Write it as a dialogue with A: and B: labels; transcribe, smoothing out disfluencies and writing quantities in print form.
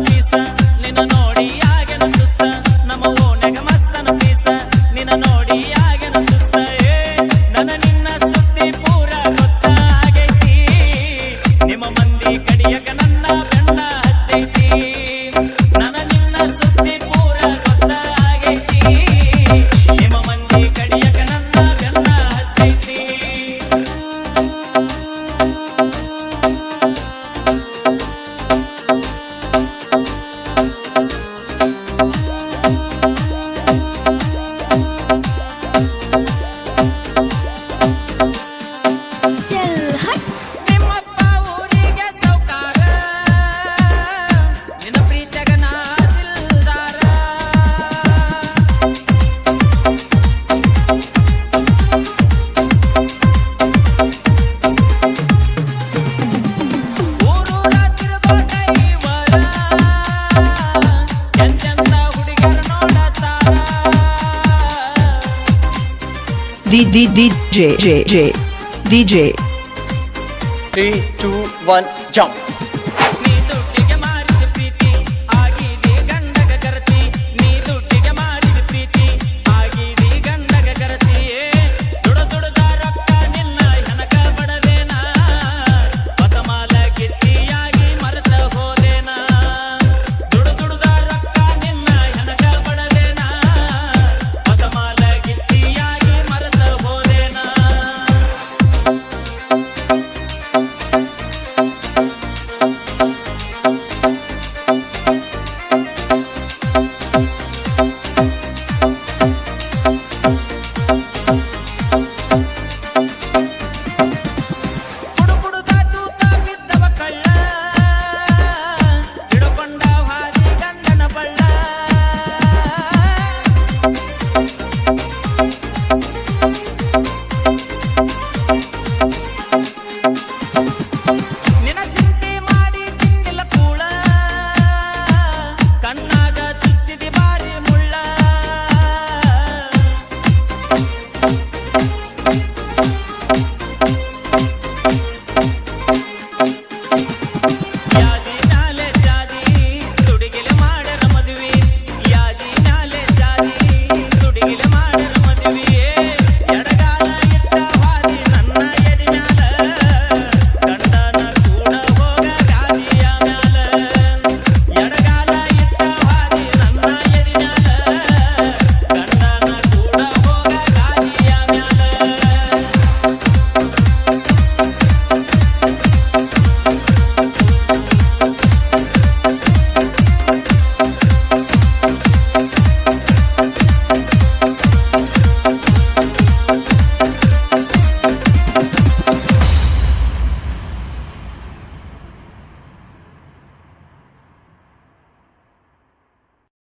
A: Piece ನಿನ್ನ ನೋಡಿ ಆಗನ ಸುಸ್ತ ನಮ್ಮ ಓನೆಗ ಮಸ್ತನ ಪೀಸ ನಿನ್ನ ನೋಡಿ ಆಗನ ಸುಸ್ತ ನನ್ನ ನಿನ್ನ ಸುದ್ದಿ ಪೂರ ಗೊತ್ತಾಗೈತಿ ನಿಮ್ಮ ಮಂದಿ ಕಡಿಯಕ ನನ್ನ ಬೆನ್ನ ಹತ್ತೈತಿ ನನ್ನ ನಿನ್ನ ಸುದ್ದಿ ಪೂರ ಗೊತ್ತಾಗೈತಿ ನಿಮ್ಮ ಮಂದಿ ಕಡಿಯಕ ನನ್ನ ಬೆನ್ನ ಹತ್ತೈತಿ ನಿಮ್ಮಪ್ಪ ಊರಿಗೆ ಸೌಕಾರ ನಿನ್ನ ಪ್ರೀತಿಯಾಗ ನಾ ದಿಲ್ದಾರ ಊರೂರ ತಿರುಗೋಟ ಇವರ ಎಂತೆಂತ ಹುಡುಗರು ನೋಡತಾರ
B: DJ
C: 3, 2, 1, jump.
A: ನೀ ದುಡ್ಡಿಗೆ ಮಾರಿದ ಪ್ರೀತಿ ಆಗಿದೆ ಗಂಡಗ ಕರತಿ ನೀ ದುಡ್ಡಿಗೆ ಮಾರಿದ ಪ್ರೀತಿ ಆಗಿದೆ ಗಂಡಗ ಕರತಿ ದುಡದ ರೊಕ್ಕ ನಿನ್ನ ಹೆನಕ ಬಡದೇನ ಪತಮಾಲ ಗಿತ್ತಿಯಾಗಿ ಮರೆತ ಹೋದೇನ ದುಡದ ರೊಕ್ಕ ನಿನ್ನ ಹೆನಕ ಬಡದೇನ ಪತಮಾಲ ಗಿತ್ತಿಯಾಗಿ ಮರೆತ ಹೋದೇನ ಬುಡುಬುಡುದ ತೂಕ ಬಿದ್ದವ ಕಳ್ಳ ಹಿಡುಕೊಂಡ ಹಾದಿ ಗಂಡನ ಬಳ್ಳ ನಿನ್ನ ಚಿಂತೆ ಮಾಡಿ ತಿಂದಿಲ್ಲ ಕೂಳ ಕಣ್ಣಾಗ ಚುಚ್ಚಿದಿ ಬಾರಿ ಮುಳ್ಳ ಯಾದಿ ನಾಲೆ ಜಾದಿ ತುಡಿಗಿಲೆ ಮಾಡರ ಮದುವೆ ಯಾದಿ ನಾಲೆ ಜಾದಿ ತುಡಿಗಿಲೆ ಮಾಡರ ಮದುವೆ ಎಡಗಾಲ ಇಟ್ಟ ಹಾದಿ ನನ್ನ ಎದಿ ಮ್ಯಾಲ ಗಂಡನ ಕೂಡ ಹೋಗ ಗಾದಿಯ ಮ್ಯಾಲ ಎಡಗಾಲ ಇಟ್ಟ ಹಾದಿ ನನ್ನ ಎದಿ ಮ್ಯಾಲ ಗಂಡನ ಕೂಡ ಹೋಗ ಗಾದಿಯ ಮ್ಯಾಲ